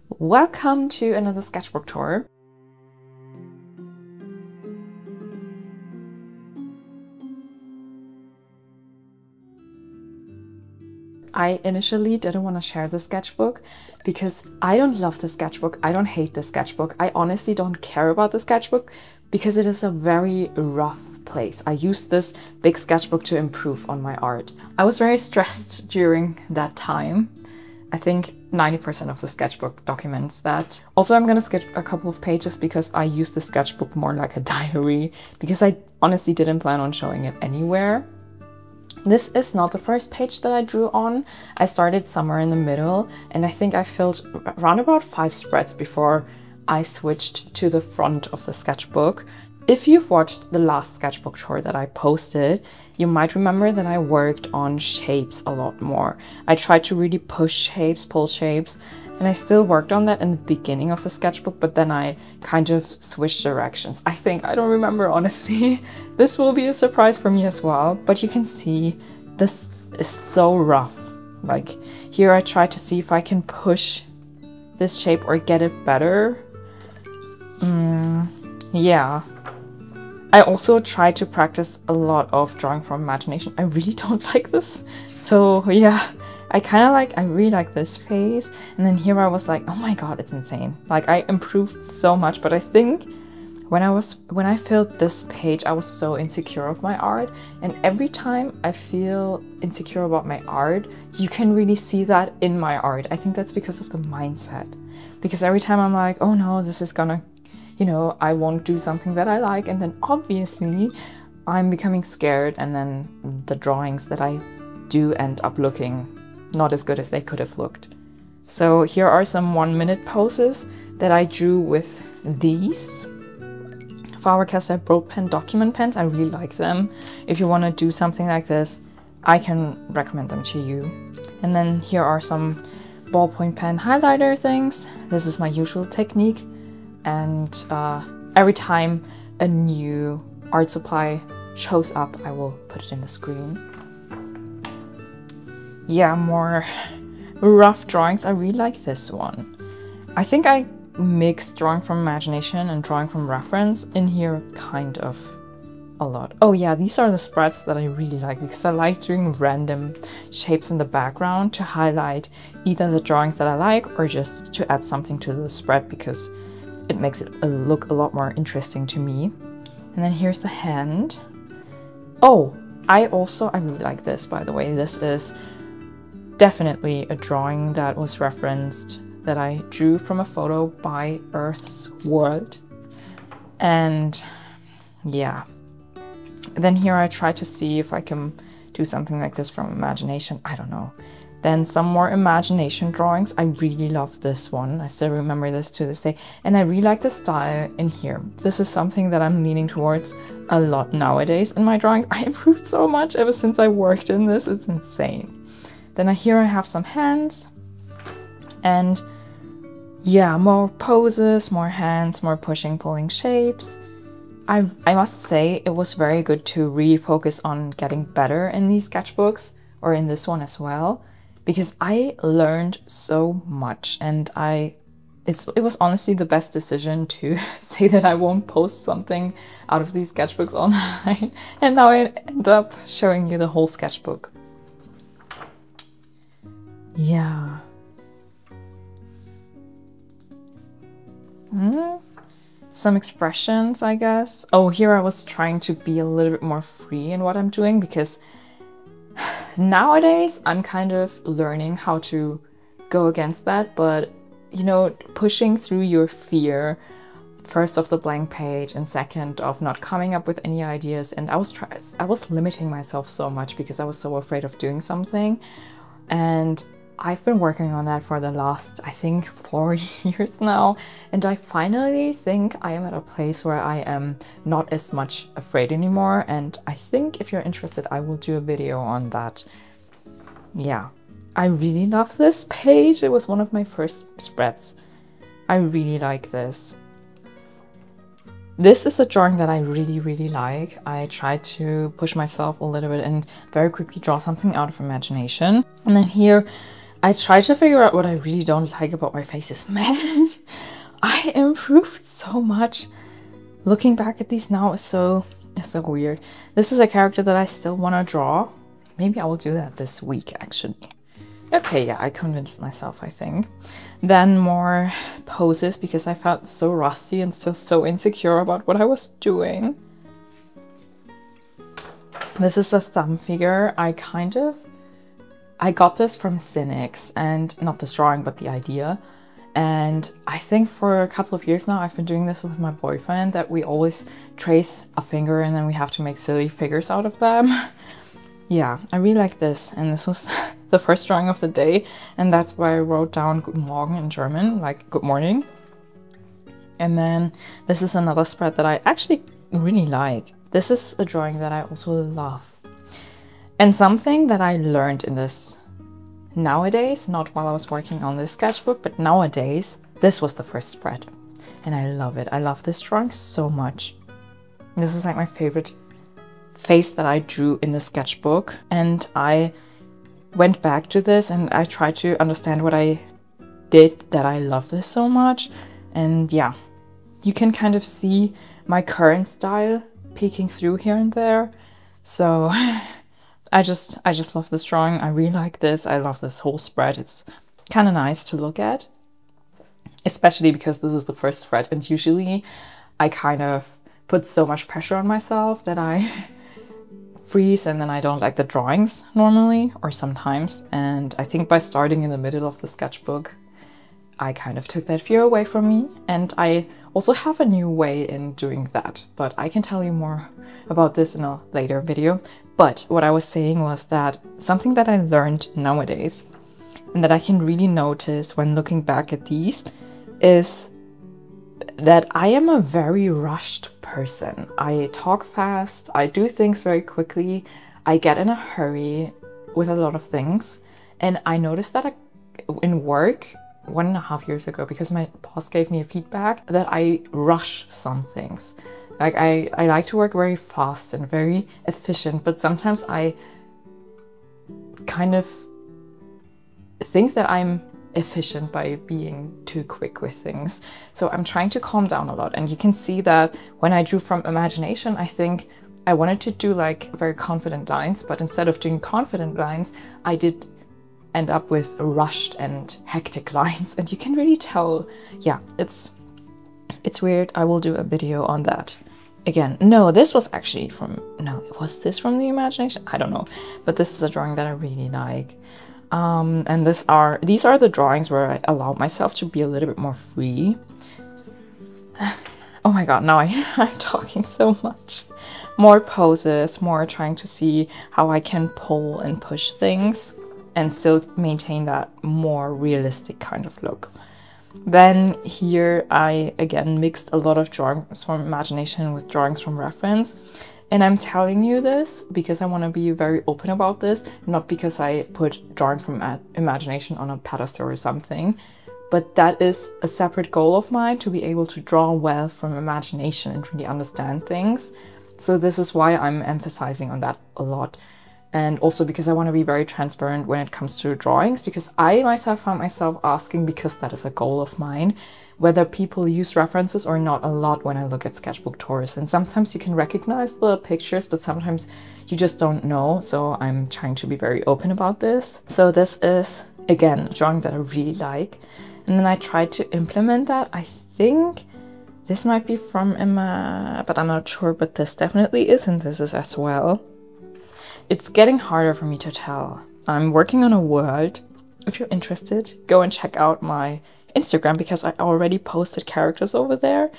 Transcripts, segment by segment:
Welcome to another sketchbook tour. I initially didn't want to share the sketchbook because I don't love the sketchbook. I don't hate the sketchbook. I honestly don't care about the sketchbook because it is a very rough place. I used this big sketchbook to improve on my art. I was very stressed during that time. I think 90% of the sketchbook documents that. Also, I'm gonna sketch a couple of pages because I use the sketchbook more like a diary because I honestly didn't plan on showing it anywhere. This is not the first page that I drew on. I started somewhere in the middle and I think I filled around about 5 spreads before I switched to the front of the sketchbook. If you've watched the last sketchbook tour that I posted, you might remember that I worked on shapes a lot more. I tried to really push shapes, pull shapes, and I still worked on that in the beginning of the sketchbook, but then I kind of switched directions. I don't remember, honestly. This will be a surprise for me as well, but you can see this is so rough. Like here I try to see if I can push this shape or get it better. Yeah. I also try to practice a lot of drawing from imagination. I really don't like this. So yeah, I really like this face. And then here I was like, oh my God, it's insane. Like I improved so much, but I think when I filled this page, I was so insecure of my art. And every time I feel insecure about my art, you can really see that in my art. I think that's because of the mindset. Because every time I'm like, oh no, this is gonna, I won't do something that I like, and then obviously I'm becoming scared, and then the drawings that I do end up looking not as good as they could have looked. So here are some 1-minute poses that I drew with these Faber-Castell Broadpen document pens. I really like them. If you want to do something like this, I can recommend them to you. And then here are some ballpoint pen highlighter things. This is my usual technique. And every time a new art supply shows up, I will put it in the screen. Yeah, more rough drawings. I really like this one. I think I mix drawing from imagination and drawing from reference in here kind of a lot. Oh yeah, these are the spreads that I really like because I like doing random shapes in the background to highlight either the drawings that I like or just to add something to the spread because it makes it look a lot more interesting to me. And then here's the hand. Oh, I really like this, by the way. This is definitely a drawing that was referenced, that I drew from a photo by Earth's World. And yeah. And then here I try to see if I can do something like this from imagination. I don't know. Then some more imagination drawings. I really love this one. I still remember this to this day. And I really like the style in here. This is something that I'm leaning towards a lot nowadays in my drawings. I improved so much ever since I worked in this. It's insane. Then here I have some hands. And yeah, more poses, more hands, more pushing, pulling shapes. I must say it was very good to really focus on getting better in these sketchbooks, or in this one as well. Because I learned so much, and it was honestly the best decision to say that I won't post something out of these sketchbooks online. And now I end up showing you the whole sketchbook. Yeah. Some expressions, I guess. Oh, here I was trying to be a little bit more free in what I'm doing because nowadays, I'm kind of learning how to go against that, but pushing through your fear, first of the blank page and second of not coming up with any ideas. And I was limiting myself so much because I was so afraid of doing something. And I've been working on that for the last, I think, 4 years now. And I finally think I am at a place where I am not as much afraid anymore. And I think if you're interested, I will do a video on that. Yeah, I really love this page. It was one of my first spreads. I really like this. This is a drawing that I really, really like. I tried to push myself a little bit and very quickly draw something out of imagination. And then here I try to figure out what I really don't like about my faces. Man, I improved so much. Looking back at these now is so weird. This is a character that I still want to draw. Maybe I will do that this week, actually. Okay, yeah, I convinced myself, I think. Then more poses, because I felt so rusty and still so insecure about what I was doing. This is a thumb figure. I got this from Cynics, and not this drawing, but the idea. And I think for a couple of years now, I've been doing this with my boyfriend, that we always trace a finger and then we have to make silly figures out of them. Yeah, I really like this. And this was the first drawing of the day. And that's why I wrote down Guten Morgen in German, like good morning. And then this is another spread that I actually really like. This is a drawing that I also love. And something that I learned in this nowadays, not while I was working on this sketchbook, but nowadays, this was the first spread. And I love it. I love this drawing so much. This is like my favorite face that I drew in the sketchbook. And I went back to this and I tried to understand what I did that I love this so much. And yeah, you can kind of see my current style peeking through here and there. So I just love this drawing. I really like this. I love this whole spread. It's kind of nice to look at, especially because this is the first spread. And usually I kind of put so much pressure on myself that I freeze and then I don't like the drawings normally, or sometimes. And I think by starting in the middle of the sketchbook, I kind of took that fear away from me. And I also have a new way in doing that, but I can tell you more about this in a later video. But what I was saying was that something that I learned nowadays and that I can really notice when looking back at these is that I am a very rushed person. I talk fast, I do things very quickly, I get in a hurry with a lot of things. And I noticed that in work 1.5 years ago, because my boss gave me a feedback that I rush some things. Like I like to work very fast and very efficient, but sometimes I kind of think that I'm efficient by being too quick with things. So I'm trying to calm down a lot. And you can see that when I drew from imagination, I think I wanted to do like very confident lines, but instead of doing confident lines, I did end up with rushed and hectic lines. And you can really tell, yeah, it's weird. I will do a video on that. Again, no, this was actually from, no, was this from the imagination? I don't know, but this is a drawing that I really like. And these are the drawings where I allowed myself to be a little bit more free. Oh my god, now I'm talking so much. More poses, more trying to see how I can pull and push things and still maintain that more realistic kind of look. Then here I again mixed a lot of drawings from imagination with drawings from reference. And I'm telling you this because I want to be very open about this, not because I put drawings from imagination on a pedestal or something, but that is a separate goal of mine, to be able to draw well from imagination and really understand things. So this is why I'm emphasizing on that a lot. And also because I want to be very transparent when it comes to drawings, because I myself found myself asking, because that is a goal of mine, whether people use references or not a lot when I look at sketchbook tours. And sometimes you can recognize the pictures, but sometimes you just don't know. So I'm trying to be very open about this. So this is, again, a drawing that I really like. And then I tried to implement that. I think this might be from Emma, but I'm not sure, but this definitely is, and this is as well. It's getting harder for me to tell. I'm working on a world. If you're interested, go and check out my Instagram, because I already posted characters over there.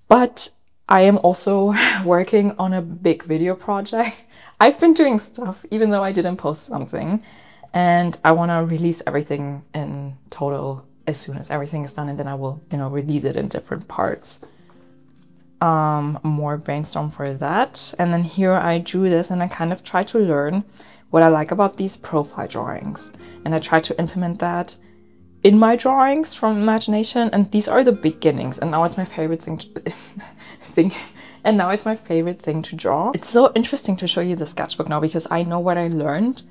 But I am also working on a big video project. I've been doing stuff even though I didn't post something, and I want to release everything in total as soon as everything is done, and then I will, release it in different parts. More brainstorm for that. And then here I drew this, and I kind of tried to learn what I like about these profile drawings, and I tried to implement that in my drawings from imagination. And these are the beginnings, and now it's my favorite thing to draw. It's so interesting to show you the sketchbook now, because I know what I learned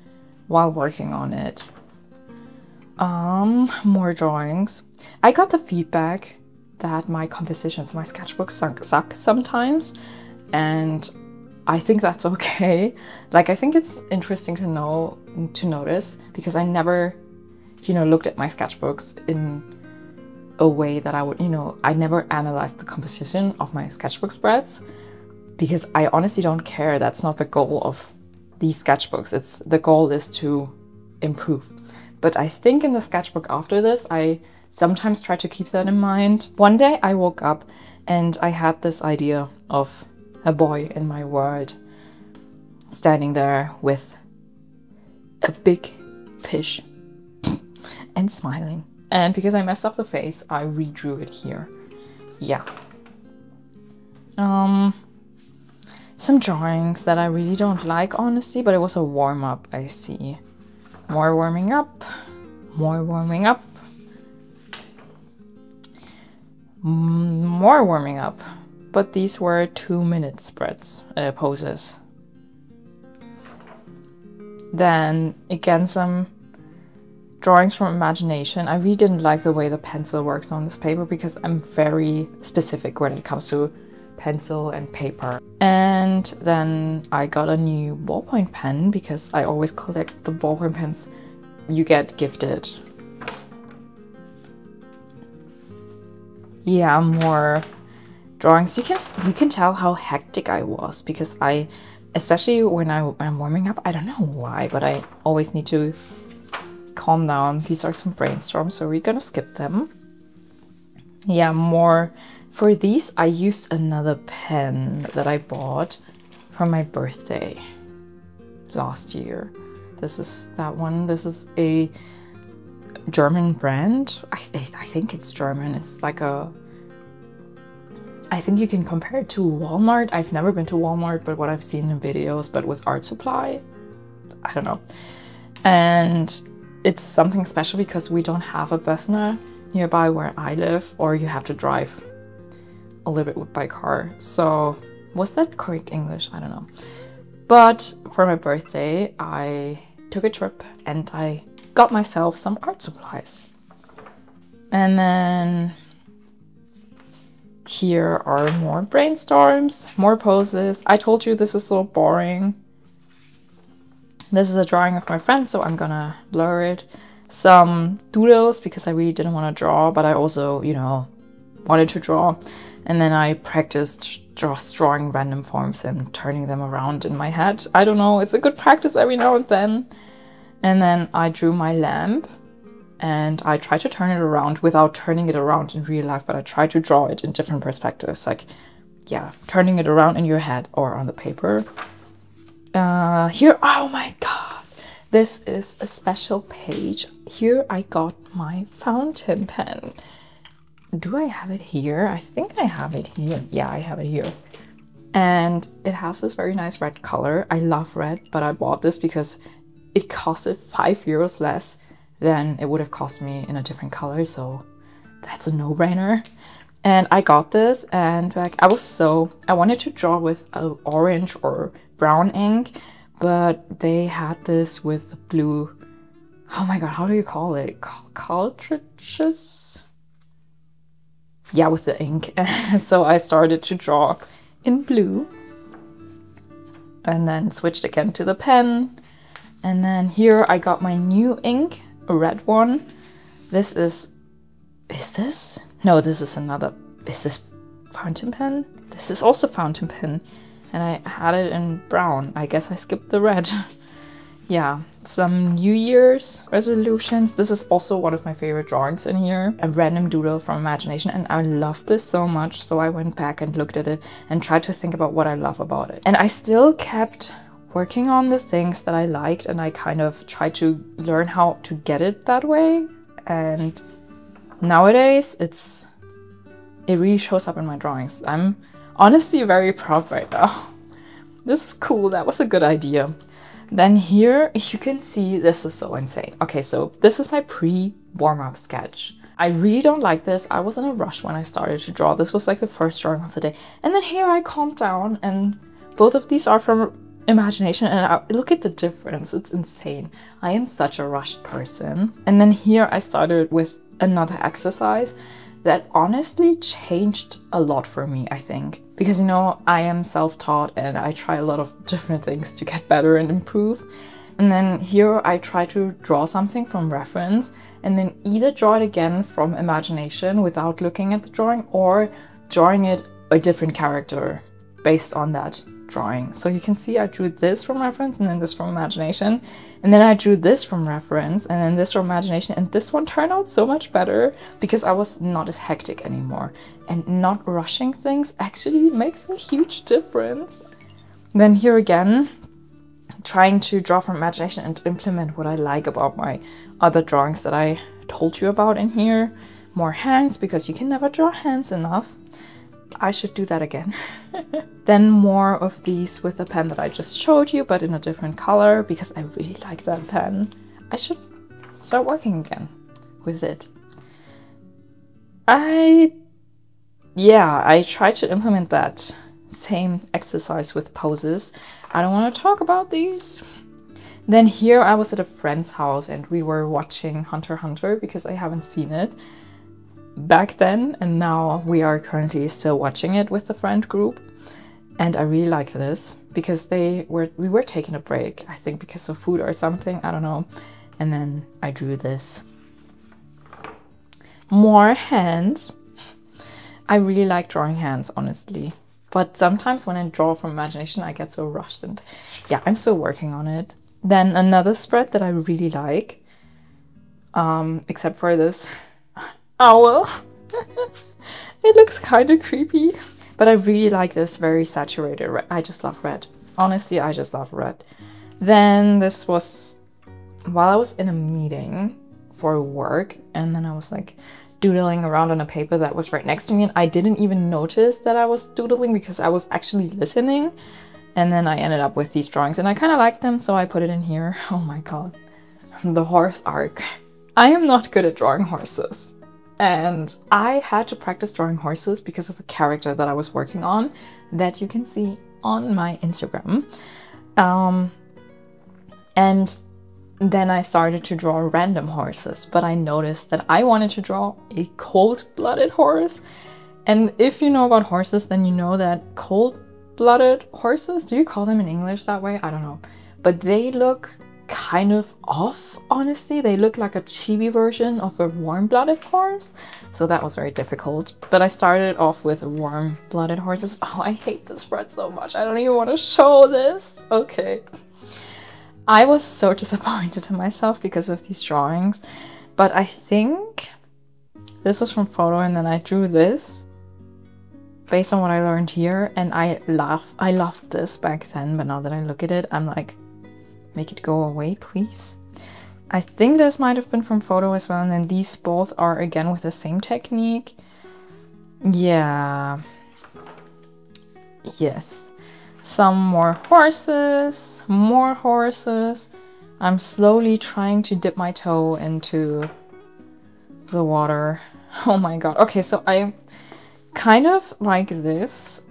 while working on it. More drawings. I got the feedback that my compositions, my sketchbooks suck sometimes, and I think that's okay. Like, I think it's interesting to notice, because I never, looked at my sketchbooks in a way that I would, I never analyzed the composition of my sketchbook spreads, because I honestly don't care. That's not the goal of these sketchbooks. The goal is to improve. But I think in the sketchbook after this, I sometimes try to keep that in mind. One day I woke up and I had this idea of a boy in my world standing there with a big fish and smiling. And because I messed up the face, I redrew it here. Yeah. Some drawings that I really don't like, honestly, but it was a warm-up, I see. More warming up, more warming up, more warming up. But these were 2-minute spreads, poses. Then again, some drawings from imagination. I really didn't like the way the pencil works on this paper, because I'm very specific when it comes to pencil and paper. And then I got a new ballpoint pen, because I always collect the ballpoint pens you get gifted. Yeah, more drawings. You can tell how hectic I was, because especially when I'm warming up, I don't know why, but I always need to calm down. These are some brainstorms, so we're gonna skip them. Yeah, more. For these, I used another pen that I bought for my birthday last year. This is that one. This is a German brand. I think it's German. It's like I think you can compare it to Walmart. I've never been to Walmart, but what I've seen in videos, but with art supply, I don't know. And it's something special because we don't have a Bössner nearby where I live, or you have to drive a little bit by car. So was that correct English? I don't know. But for my birthday, I took a trip and I got myself some art supplies. And then here are more brainstorms, more poses. I told you this is so boring. This is a drawing of my friend, so I'm gonna blur it. Some doodles, because I really didn't want to draw, but I also, wanted to draw. And then I practiced just drawing random forms and turning them around in my head. I don't know, it's a good practice every now and then. And then I drew my lamp and I tried to turn it around without turning it around in real life, but I tried to draw it in different perspectives, like, yeah, turning it around in your head or on the paper. Here, oh my god, this is a special page. Here I got my fountain pen. Do I have it here? I think I have it here. Yeah, I have it here. And it has this very nice red color. I love red, but I bought this because it costed €5 less than it would have cost me in a different color. So that's a no-brainer. And I got this, and like I wanted to draw with an orange or brown ink, but they had this with blue. Oh my god, how do you call it? Cartridges? Yeah, with the ink. So I started to draw in blue and then switched again to the pen. And then here I got my new ink, a red one. This is this? No, this is another. Is this fountain pen? This is also fountain pen. And I had it in brown. I guess I skipped the red. Yeah, some New Year's resolutions. This is also one of my favorite drawings in here. A random doodle from imagination, and I love this so much. So I went back and looked at it and tried to think about what I love about it. And I still kept working on the things that I liked, and I kind of tried to learn how to get it that way. And nowadays it really shows up in my drawings. I'm honestly very proud right now. This is cool. That was a good idea. Then here you can see, this is so insane. Okay, so this is my pre-warm-up sketch. I really don't like this. I was in a rush when I started to draw. This was like the first drawing of the day. And then here I calmed down, and both of these are from imagination, and look at the difference. It's insane. I am such a rushed person. And then here I started with another exercise that honestly changed a lot for me, I think. Because, you know, I am self-taught and I try a lot of different things to get better and improve. And then here I try to draw something from reference and then either draw it again from imagination without looking at the drawing, or drawing it a different character based on that drawing. So you can see I drew this from reference and then this from imagination, and then I drew this from reference and then this from imagination, and this one turned out so much better because I was not as hectic anymore, and not rushing things actually makes a huge difference. Then here again, trying to draw from imagination and implement what I like about my other drawings that I told you about in here. More hands, because you can never draw hands enough. I should do that again. Then more of these with a pen that I just showed you, but in a different color, because I really like that pen. I should start working again with it. I tried to implement that same exercise with poses. I don't want to talk about these. Then here I was at a friend's house and we were watching Hunter x Hunter because I haven't seen it back then, and now we are currently still watching it with the friend group. And I really like this because we were taking a break, I think because of food or something, I don't know. And then I drew this. More hands. I really like drawing hands, honestly. But sometimes when I draw from imagination, I get so rushed, and yeah, I'm still working on it. Then another spread that I really like, except for this owl. It looks kind of creepy, but I really like this very saturated red. I just love red. Honestly, I just love red. Then this was while I was in a meeting for work, and then I was like doodling around on a paper that was right next to me, and I didn't even notice that I was doodling because I was actually listening. And then I ended up with these drawings and I kind of liked them, so I put it in here. Oh my god. The horse arc. I am not good at drawing horses. And I had to practice drawing horses because of a character that I was working on that you can see on my Instagram. And then I started to draw random horses, but I noticed that I wanted to draw a cold-blooded horse. And if you know about horses, then you know that cold-blooded horses, do you call them in English that way? I don't know. But they look kind of off, honestly. They look like a chibi version of a warm-blooded horse. So that was very difficult. But I started off with warm-blooded horses. Oh, I hate this spread so much. I don't even want to show this. Okay. I was so disappointed in myself because of these drawings. But I think this was from photo, and then I drew this based on what I learned here, and I loved this back then, but now that I look at it, I'm like, make it go away, please. I think this might have been from photo as well, and then these both are again with the same technique. Yeah. Yes. Some more horses, more horses. I'm slowly trying to dip my toe into the water. Oh my god. Okay, so I kind of like this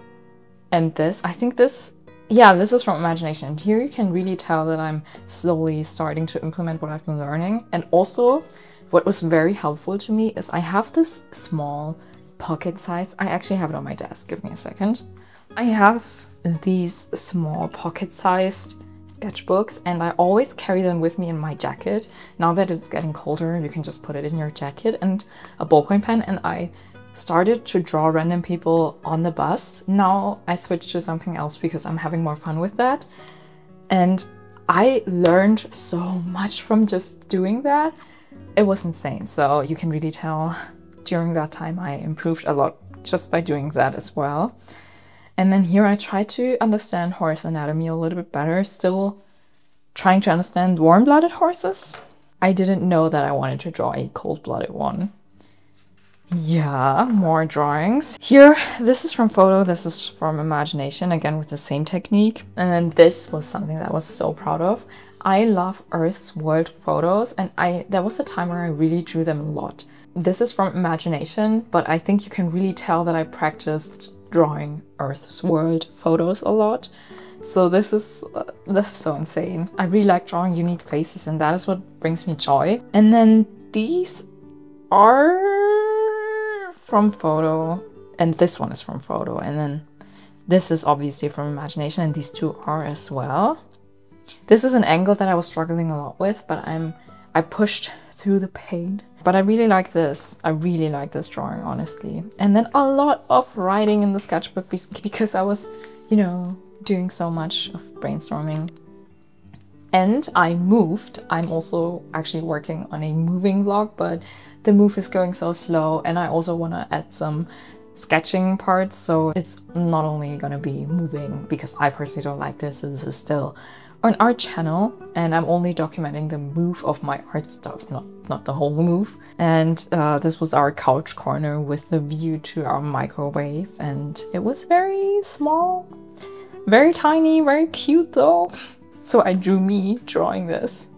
and this. I think this, yeah, this is from imagination. Here you can really tell that I'm slowly starting to implement what I've been learning. And also, what was very helpful to me is I have this small pocket size. I actually have it on my desk. Give me a second. I have these small pocket-sized sketchbooks, and I always carry them with me in my jacket. Now that it's getting colder, you can just put it in your jacket, and a ballpoint pen, and I started to draw random people on the bus. Now I switched to something else because I'm having more fun with that. And I learned so much from just doing that. It was insane. So you can really tell during that time I improved a lot just by doing that as well. And then here I try to understand horse anatomy a little bit better, still trying to understand warm-blooded horses. I didn't know that I wanted to draw a cold-blooded one. Yeah, more drawings. Here, this is from photo, this is from imagination, again with the same technique. And then this was something that I was so proud of. I love Earth's world photos, and there was a time where I really drew them a lot. This is from imagination, but I think you can really tell that I practiced drawing Earth's world photos a lot. So this is so insane. I really like drawing unique faces, and that is what brings me joy. And then these are from photo, and this one is from photo, and then this is obviously from imagination, and these two are as well. This is an angle that I was struggling a lot with, but I pushed through the pain. But I really like this. I really like this drawing, honestly. And then a lot of writing in the sketchbook because I was, you know, doing so much of brainstorming. And I moved. I'm also actually working on a moving vlog, but the move is going so slow, and I also want to add some sketching parts, so it's not only gonna be moving because I personally don't like this. This is still an art channel, and I'm only documenting the move of my art stuff, not the whole move. And this was our couch corner with the view to our microwave, and it was very small, very tiny, very cute though. So I drew me drawing this.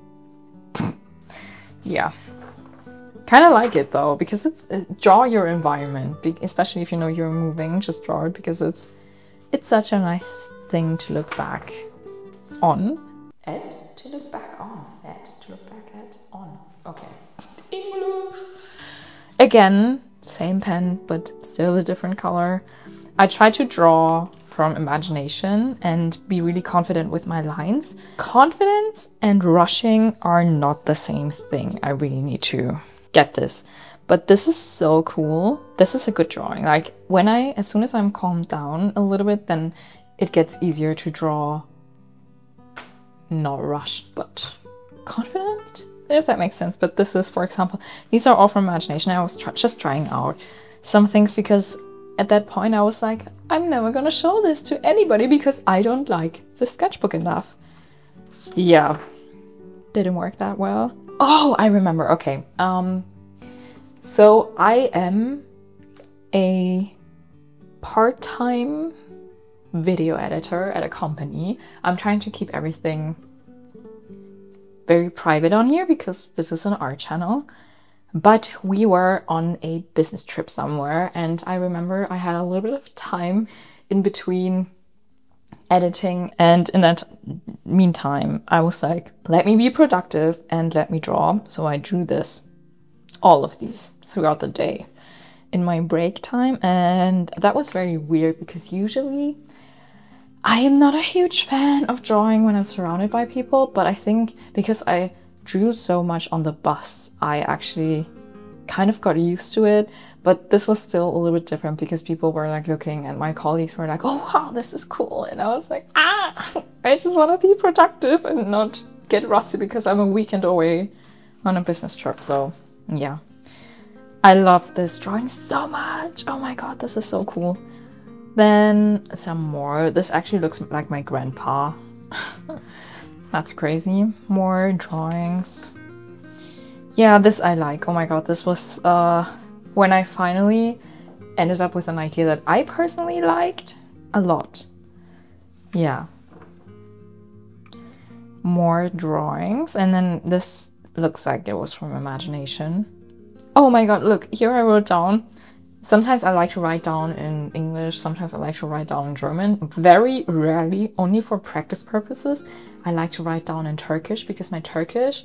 Yeah. Kind of like it though, because draw your environment, especially if you know you're moving, just draw it because it's such a nice thing to look back on. To look back on. To look back at on. Okay. English. Again, same pen, but still a different color. I try to draw from imagination and be really confident with my lines. Confidence and rushing are not the same thing. I really need to get this. But this is so cool. This is a good drawing. Like as soon as I'm calmed down a little bit, then it gets easier to draw. Not rushed, but confident, if that makes sense. But this is, for example, these are all from imagination. I was just trying out some things because at that point I was like, I'm never gonna show this to anybody because I don't like the sketchbook enough. Yeah, didn't work that well. Oh, I remember. Okay, so I am a part-time video editor at a company. I'm trying to keep everything very private on here because this is an art channel. But we were on a business trip somewhere, and I remember I had a little bit of time in between editing, and in that meantime I was like, let me be productive and let me draw. So I drew all of these throughout the day in my break time, and that was very weird because usually I am not a huge fan of drawing when I'm surrounded by people, but I think because I drew so much on the bus, I actually kind of got used to it. But this was still a little bit different because people were like looking, and my colleagues were like, oh wow, this is cool. And I was like, I just want to be productive and not get rusty because I'm a weekend away on a business trip. So yeah, I love this drawing so much. Oh my god, this is so cool. Then some more. This actually looks like my grandpa. That's crazy. More drawings. Yeah, this I like. Oh my god, this was when I finally ended up with an idea that I personally liked a lot. Yeah. More drawings. And then this looks like it was from imagination. Oh my god, look, here I wrote down. Sometimes I like to write down in English, sometimes I like to write down in German. Very rarely, only for practice purposes, I like to write down in Turkish because my Turkish,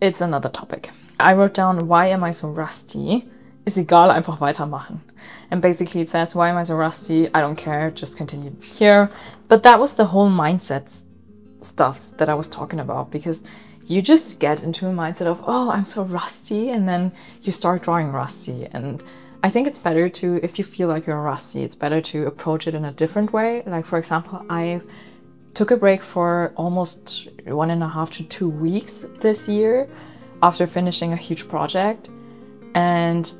it's another topic. I wrote down, why am I so rusty? Ist egal, einfach weitermachen. And basically it says, why am I so rusty? I don't care, just continue here. But that was the whole mindset stuff that I was talking about, because you just get into a mindset of, oh, I'm so rusty, and then you start drawing rusty. And I think it's better to, if you feel like you're rusty, it's better to approach it in a different way. Like, for example, I took a break for almost 1.5 to 2 weeks this year after finishing a huge project. And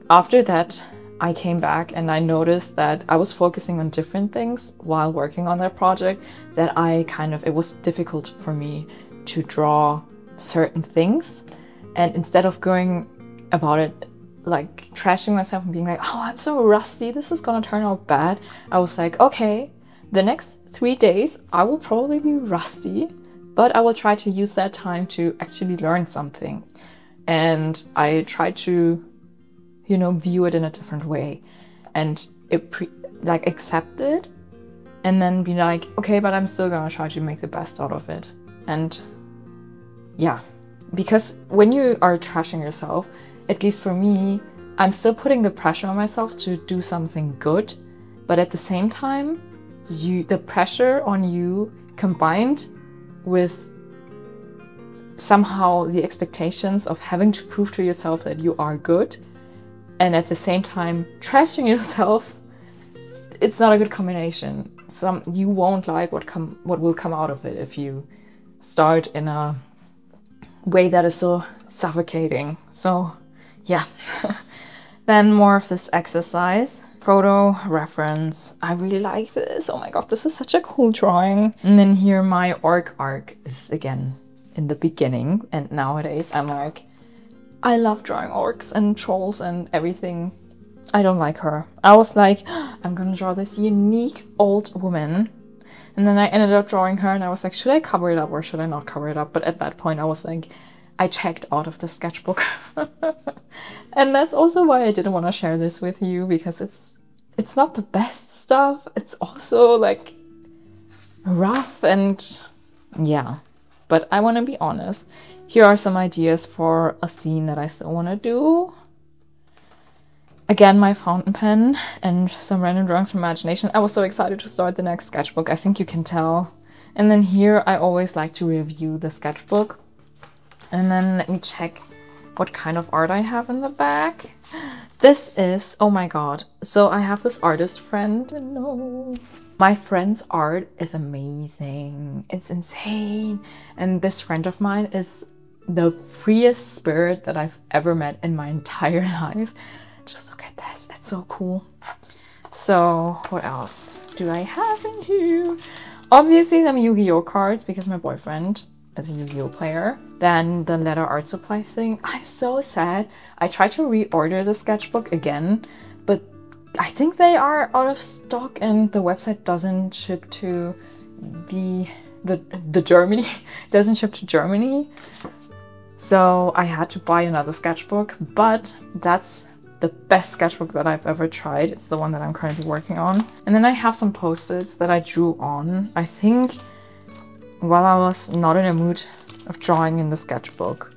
after that, I came back and I noticed that I was focusing on different things while working on that project, that it was difficult for me to draw certain things. And instead of going about it like trashing myself and being like, oh, I'm so rusty, this is gonna turn out bad, I was like, okay, the next 3 days I will probably be rusty, but I will try to use that time to actually learn something. And I tried to, you know, view it in a different way. And like accept it and then be like, okay, but I'm still gonna try to make the best out of it. And yeah, because when you are trashing yourself, at least for me, I'm still putting the pressure on myself to do something good, but at the same time, the pressure on you combined with somehow the expectations of having to prove to yourself that you are good, and at the same time trashing yourself, it's not a good combination. You won't like what will come out of it if you start in a way that is so suffocating. So yeah. Then more of this exercise. Photo reference. I really like this. Oh my god, this is such a cool drawing. And then here my orc arc is again in the beginning. And nowadays I'm like, I love drawing orcs and trolls and everything. I don't like her. I was like, I'm gonna draw this unique old woman. And then I ended up drawing her and I was like, should I cover it up or should I not cover it up? But at that point I was like, I checked out of the sketchbook. And that's also why I didn't want to share this with you, because it's not the best stuff. It's also like rough and yeah. But I want to be honest. Here are some ideas for a scene that I still want to do. Again, my fountain pen and some random drawings from imagination. I was so excited to start the next sketchbook. I think you can tell. And then here I always like to review the sketchbook. And then let me check what kind of art I have in the back. This is, oh my god. So I have this artist friend. No. My friend's art is amazing. It's insane. And this friend of mine is the freest spirit that I've ever met in my entire life. Just look at this. It's so cool. So what else do I have in here? Obviously some Yu-Gi-Oh cards because my boyfriend is a Yu-Gi-Oh player. Then the Leda art supply thing. I'm so sad. I tried to reorder the sketchbook again, but I think they are out of stock and the website doesn't ship to the Germany. Doesn't ship to Germany. So I had to buy another sketchbook, but that's the best sketchbook that I've ever tried. It's the one that I'm currently working on. And then I have some post-its that I drew on. I think while I was not in a mood of drawing in the sketchbook.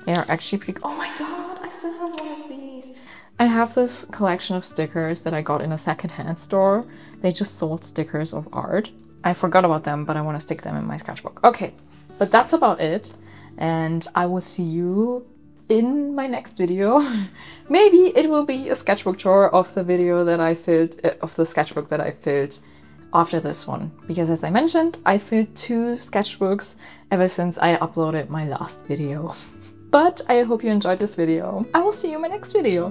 They are actually pretty... Oh my god, I still have one of these. I have this collection of stickers that I got in a secondhand store. They just sold stickers of art. I forgot about them, but I want to stick them in my sketchbook. Okay, but that's about it. And I will see you in my next video. Maybe it will be a sketchbook tour of the video that I filled, of the sketchbook that I filled after this one. Because as I mentioned, I filled 2 sketchbooks ever since I uploaded my last video. But I hope you enjoyed this video. I will see you in my next video.